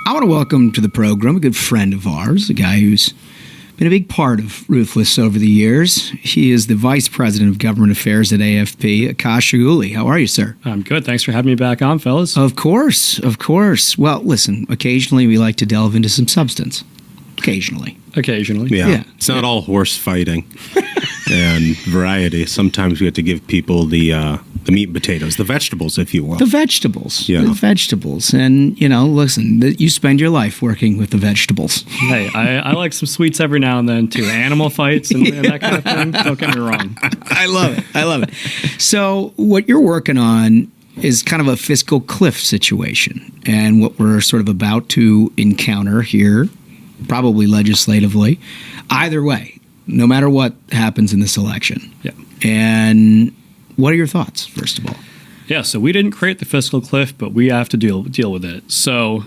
I want to welcome to the program a good friend of ours, a guy who's been a big part of Ruthless over the years. He is the Vice President of Government Affairs at AFP, Akash Chougule. How are you, sir? I'm good. Thanks for having me back on, fellas. Of course, of course. Well, listen, occasionally we like to delve into some substance. Occasionally. Yeah. It's not all horse fighting and variety. Sometimes we have to give people the meat and potatoes, the vegetables, if you will. The vegetables. Yeah. The vegetables. And, listen, you spend your life working with the vegetables. Hey, I like some sweets every now and then, too. Animal fights and that kind of thing. Don't get me wrong. I love it. So what you're working on is kind of a fiscal cliff situation. And what we're sort of about to encounter here, probably legislatively, either way, no matter what happens in this election. Yeah. And what are your thoughts, first of all? Yeah, so we didn't create the fiscal cliff, but we have to deal with it. So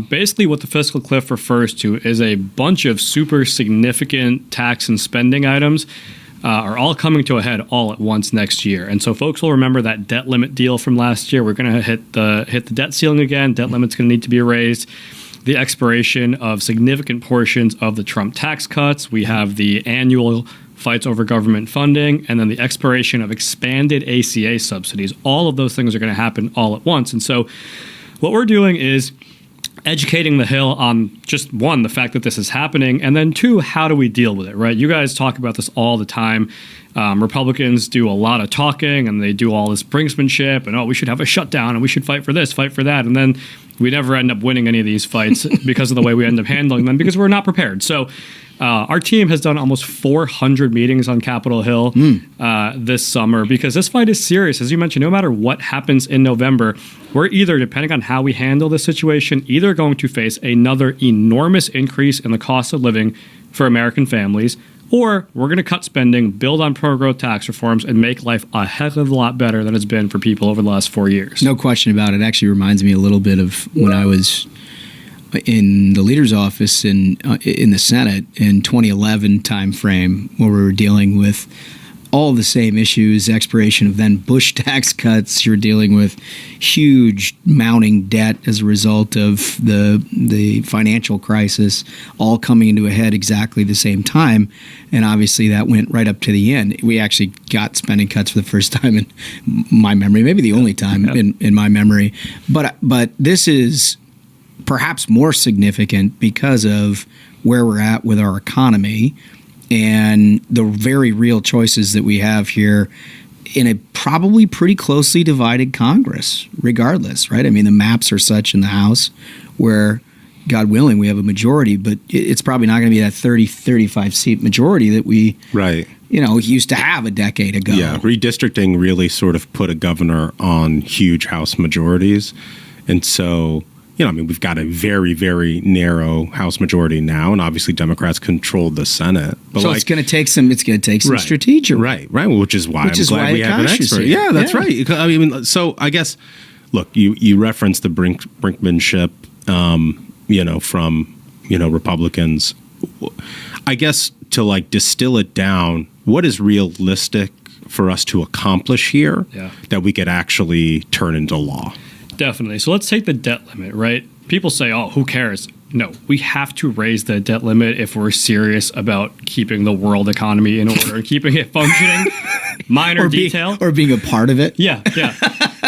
basically what the fiscal cliff refers to is a bunch of super significant tax and spending items are all coming to a head all at once next year. And so folks will remember that debt limit deal from last year. We're going to hit the debt ceiling again. Debt limit's going to need to be raised. The expiration of significant portions of the Trump tax cuts. We have the annual fights over government funding, and then the expiration of expanded ACA subsidies. All of those things are going to happen all at once. And so what we're doing is educating the Hill on just, one, the fact that this is happening, and then two, how do we deal with it, right? You guys talk about this all the time. Republicans do a lot of talking, and they do all this brinksmanship, and, we should have a shutdown, and we should fight for this, fight for that, and then we never end up winning any of these fights because of the way we end up handling them, because we're not prepared. So our team has done almost 400 meetings on Capitol Hill this summer, because this fight is serious. As you mentioned, no matter what happens in November, we're either, depending on how we handle this situation, either going to face another enormous increase in the cost of living for American families, or we're going to cut spending, build on pro-growth tax reforms, and make life a heck of a lot better than it's been for people over the last 4 years. No question about it. It actually reminds me a little bit of when I was in the leader's office in the Senate in 2011 timeframe, where we were dealing with all the same issues, expiration of then Bush tax cuts. You're dealing with huge mounting debt as a result of the financial crisis, all coming into a head exactly the same time. And obviously that went right up to the end. We actually got spending cuts for the first time in my memory, maybe the only time in my memory. But this is perhaps more significant because of where we're at with our economy and the very real choices that we have here in a probably pretty closely divided Congress, regardless, right? I mean, the maps are such in the House where, God willing, we have a majority, but it's probably not going to be that 30, 35 seat majority that we used to have a decade ago. Yeah, redistricting really sort of put a governor on huge House majorities. And so, we've got a very, very narrow House majority now, and obviously Democrats control the Senate. But so it's going to take some strategic. Right. Which is why I'm glad we have an expert. Yeah, that's right. I mean, so I guess, look, you referenced the brinkmanship, from Republicans. I guess to distill it down, what is realistic for us to accomplish here that we could actually turn into law? Definitely. So let's take the debt limit, right? People say, who cares? No, we have to raise the debt limit if we're serious about keeping the world economy in order and keeping it functioning. Minor detail. Or being a part of it. Yeah.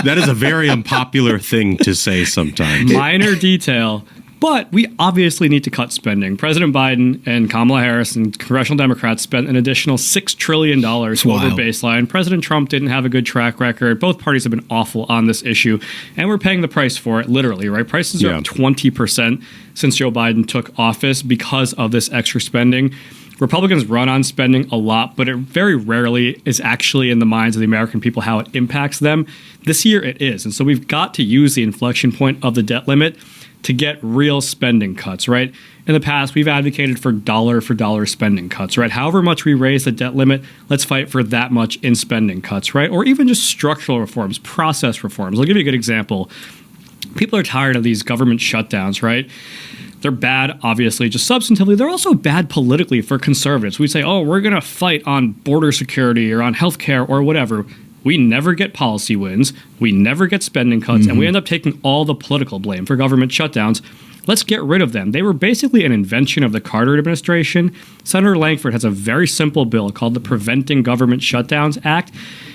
That is a very unpopular thing to say sometimes. Minor detail. But we obviously need to cut spending. President Biden and Kamala Harris and congressional Democrats spent an additional $6 trillion over baseline. President Trump didn't have a good track record. Both parties have been awful on this issue. And we're paying the price for it, literally, right? Prices are up 20% since Joe Biden took office because of this extra spending. Republicans run on spending a lot, but it very rarely is actually in the minds of the American people how it impacts them. This year it is. And so we've got to use the inflection point of the debt limit to get real spending cuts, right? In the past, we've advocated for dollar spending cuts, right? However much we raise the debt limit, let's fight for that much in spending cuts, right? Or even just structural reforms, process reforms. I'll give you a good example. People are tired of these government shutdowns, right? They're bad, obviously, just substantively. They're also bad politically for conservatives. We say, we're going to fight on border security or on healthcare or whatever. we never get policy wins, we never get spending cuts, and we end up taking all the political blame for government shutdowns. Let's get rid of them. They were basically an invention of the Carter administration. Senator Langford has a very simple bill called the Preventing Government Shutdowns Act.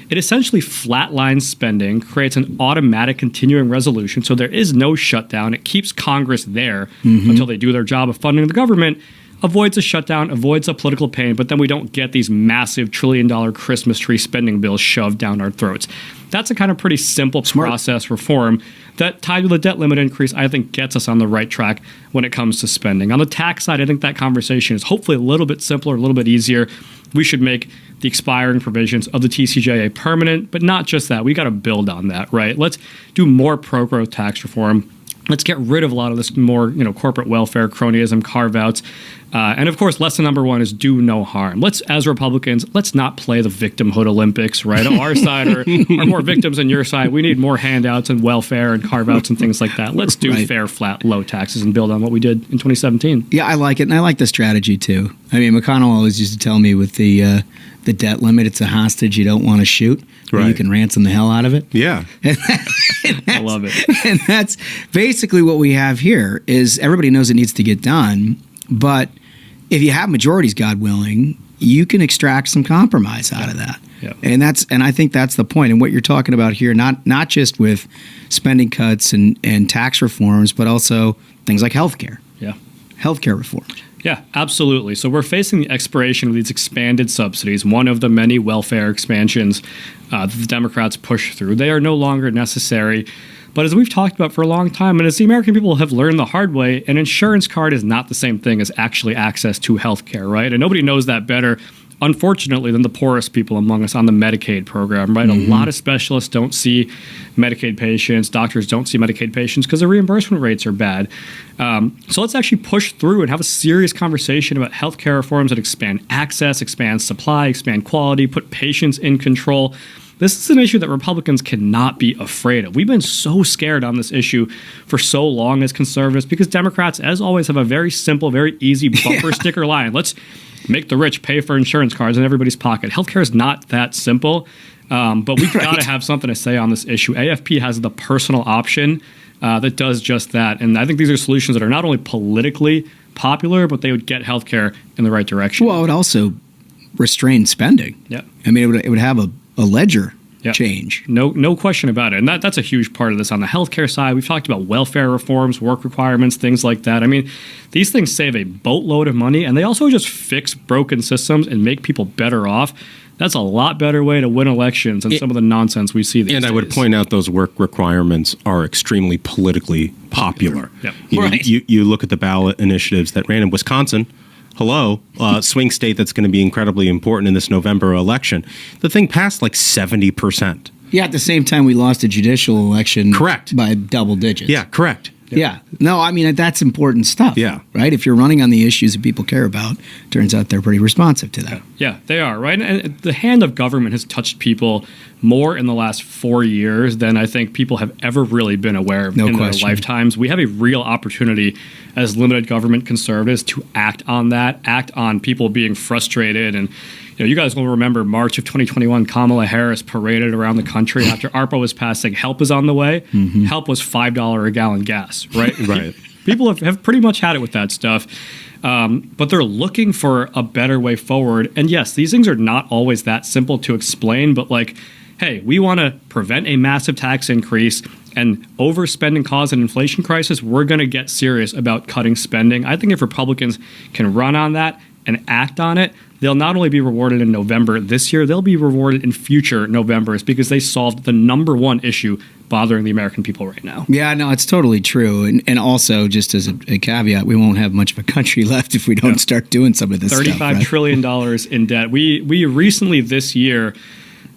It essentially flatlines spending, creates an automatic continuing resolution, so there is no shutdown. It keeps Congress there until they do their job of funding the government, avoids a shutdown, avoids a political pain, but then we don't get these massive trillion-dollar Christmas tree spending bills shoved down our throats. That's a kind of pretty simple process reform that, tied with a debt limit increase, I think gets us on the right track when it comes to spending. On the tax side, I think that conversation is hopefully a little bit simpler, a little bit easier. We should make the expiring provisions of the TCJA permanent, but not just that. We got to build on that, right? Let's do more pro-growth tax reform. Let's get rid of a lot of this more, corporate welfare, cronyism, carve-outs. And of course, lesson number one is do no harm. As Republicans, let's not play the victimhood Olympics, right? On our side are more victims than your side. We need more handouts and welfare and carve-outs and things like that. Let's do fair, flat, low taxes and build on what we did in 2017. Yeah, I like it. And I like the strategy, too. I mean, McConnell always used to tell me with the debt limit, it's a hostage you don't want to shoot. Right. You can ransom the hell out of it. Yeah. I love it. And that's basically what we have here is everybody knows it needs to get done. But if you have majorities, God willing, you can extract some compromise out of that. Yeah. And I think that's the point. And what you're talking about here, not just with spending cuts and tax reforms, but also things like healthcare. Yeah. Healthcare reform. Yeah, absolutely. So we're facing the expiration of these expanded subsidies, one of the many welfare expansions that the Democrats push through. They are no longer necessary. But as we've talked about for a long time, and as the American people have learned the hard way, an insurance card is not the same thing as actually access to health care, right? And nobody knows that better, unfortunately, than the poorest people among us on the Medicaid program, right? A lot of specialists don't see Medicaid patients. Doctors don't see Medicaid patients because the reimbursement rates are bad. So let's actually push through and have a serious conversation about healthcare reforms that expand access, expand supply, expand quality, put patients in control. This is an issue that Republicans cannot be afraid of. We've been so scared on this issue for so long as conservatives because Democrats, as always, have a very simple, very easy bumper sticker line. Let's make the rich pay for insurance cards in everybody's pocket. Healthcare is not that simple, but we've got to have something to say on this issue. AFP has the personal option that does just that. And I think these are solutions that are not only politically popular, but they would get healthcare in the right direction. Well, it would also restrain spending. Yeah. I mean, it would have a ledger change. No question about it. And that's a huge part of this. On the healthcare side, we've talked about welfare reforms, work requirements, things like that. I mean, these things save a boatload of money, and they also just fix broken systems and make people better off. That's a lot better way to win elections than some of the nonsense we see these days. And I would point out those work requirements are extremely politically popular. Yep. You look at the ballot initiatives that ran in Wisconsin. Swing state that's going to be incredibly important in this November election. The thing passed like 70%. Yeah, at the same time, we lost a judicial election. Correct. By double digits. Yeah, correct. Yeah. No, I mean, that's important stuff. Yeah. Right? If you're running on the issues that people care about, turns out they're pretty responsive to that. Yeah, they are, right? And the hand of government has touched people more in the last 4 years than I think people have ever really been aware of in their lifetimes. We have a real opportunity as limited government conservatives to act on that, act on people being frustrated. And you guys will remember March of 2021, Kamala Harris paraded around the country after ARPA was passed saying help is on the way. Help was $5 a gallon gas, right? Right. People have pretty much had it with that stuff. But they're looking for a better way forward. And yes, these things are not always that simple to explain, but hey, we want to prevent a massive tax increase and overspending cause an inflation crisis. We're going to get serious about cutting spending. I think if Republicans can run on that and act on it, they'll not only be rewarded in November this year, they'll be rewarded in future Novembers because they solved the number one issue bothering the American people right now. Yeah, no, it's totally true. And also, just as a caveat, we won't have much of a country left if we don't start doing some of this stuff. $35 trillion in debt. We recently this year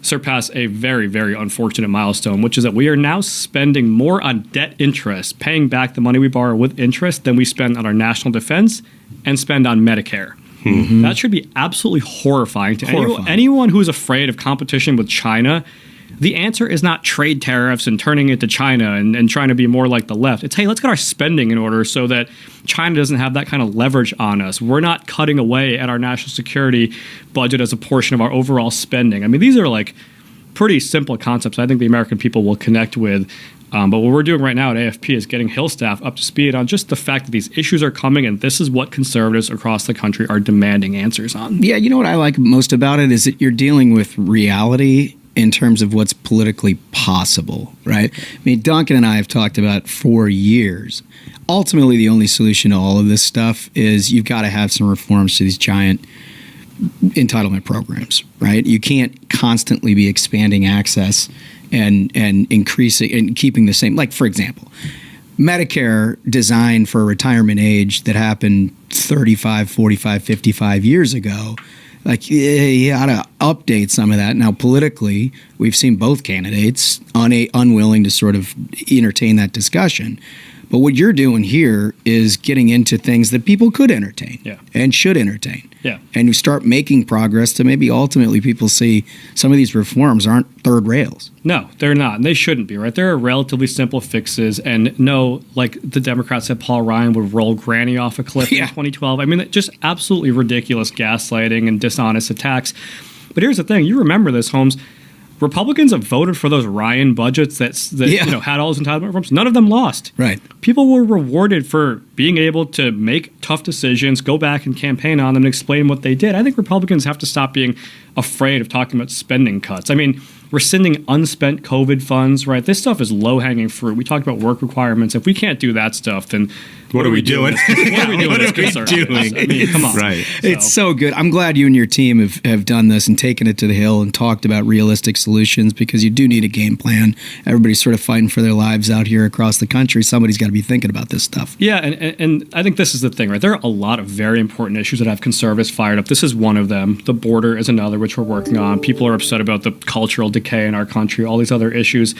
surpass a very, very unfortunate milestone, which is that we are now spending more on debt interest, paying back the money we borrow with interest than we spend on our national defense and spend on Medicare. That should be absolutely horrifying to anyone who's afraid of competition with China. The answer is not trade tariffs and turning it to China and trying to be more like the left. It's, hey, let's get our spending in order so that China doesn't have that kind of leverage on us. We're not cutting away at our national security budget as a portion of our overall spending. I mean, these are pretty simple concepts I think the American people will connect with. But what we're doing right now at AFP is getting Hill staff up to speed on just the fact that these issues are coming, and this is what conservatives across the country are demanding answers on. Yeah, you know what I like most about it is that you're dealing with reality in terms of what's politically possible, right? I mean, Duncan and I have talked about for years. Ultimately, the only solution to all of this stuff is you've got to have some reforms to these giant entitlement programs, right? You can't constantly be expanding access and increasing and keeping the same. Like, for example, Medicare designed for a retirement age that happened 35, 45, 55 years ago. Like, you got to update some of that. Now, politically, we've seen both candidates unwilling to sort of entertain that discussion. But what you're doing here is getting into things that people could entertain and should entertain. Yeah. And you start making progress to maybe ultimately people see some of these reforms aren't third rails. No, they're not. And they shouldn't be, right? There are relatively simple fixes. And no, like the Democrats said, Paul Ryan would roll Granny off a cliff in 2012. I mean, just absolutely ridiculous gaslighting and dishonest attacks. But here's the thing. You remember this, Holmes. Republicans have voted for those Ryan budgets that had all those entitlement reforms. None of them lost. Right. People were rewarded for being able to make tough decisions, go back and campaign on them and explain what they did. I think Republicans have to stop being afraid of talking about spending cuts. I mean, rescinding unspent COVID funds, right? This stuff is low-hanging fruit. We talked about work requirements. If we can't do that stuff, then what are we doing? What are we doing as conservatives? I mean, come on. Right. It's so good. I'm glad you and your team have done this and taken it to the Hill and talked about realistic solutions, because you do need a game plan. Everybody's sort of fighting for their lives out here across the country. Somebody's got to be thinking about this stuff. Yeah, and I think this is the thing, right? There are a lot of very important issues that have conservatives fired up. This is one of them. The border is another, which we're working on. People are upset about the cultural decay in our country, all these other issues.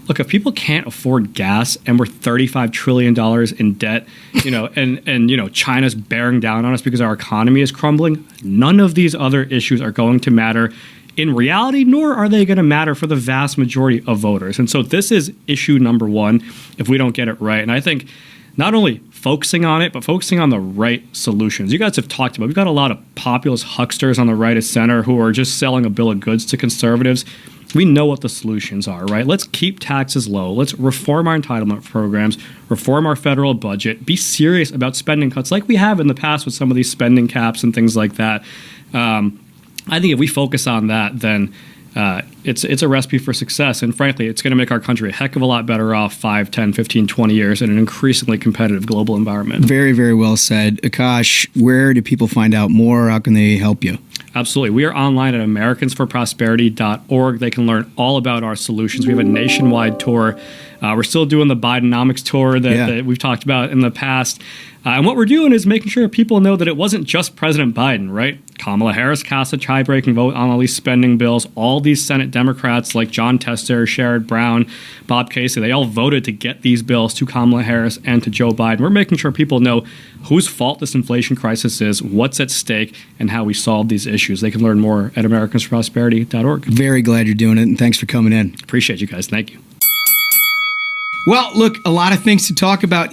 Look, if people can't afford gas and we're $35 trillion in debt, and China's bearing down on us because our economy is crumbling, none of these other issues are going to matter in reality, nor are they going to matter for the vast majority of voters. And so this is issue number one if we don't get it right. And I think not only focusing on it, but focusing on the right solutions. You guys have talked about, we've got a lot of populist hucksters on the right of center who are just selling a bill of goods to conservatives. We know what the solutions are, right? Let's keep taxes low. Let's reform our entitlement programs, reform our federal budget, be serious about spending cuts like we have in the past with some of these spending caps and things like that. I think if we focus on that, then it's a recipe for success. And frankly, it's going to make our country a heck of a lot better off 5, 10, 15, 20 years in an increasingly competitive global environment. Very, very well said. Akash, where do people find out more? How can they help you? Absolutely. We are online at americansforprosperity.org. They can learn all about our solutions. We have a nationwide tour. We're still doing the Bidenomics tour that we've talked about in the past. And what we're doing is making sure people know that it wasn't just President Biden, right? Kamala Harris cast a tie-breaking vote on all these spending bills. All these Senate Democrats like John Tester, Sherrod Brown, Bob Casey, they all voted to get these bills to Kamala Harris and to Joe Biden. We're making sure people know whose fault this inflation crisis is, what's at stake, and how we solve these issues. They can learn more at americansforprosperity.org. Very glad you're doing it, and thanks for coming in. Appreciate you guys. Thank you. Well, look, a lot of things to talk about.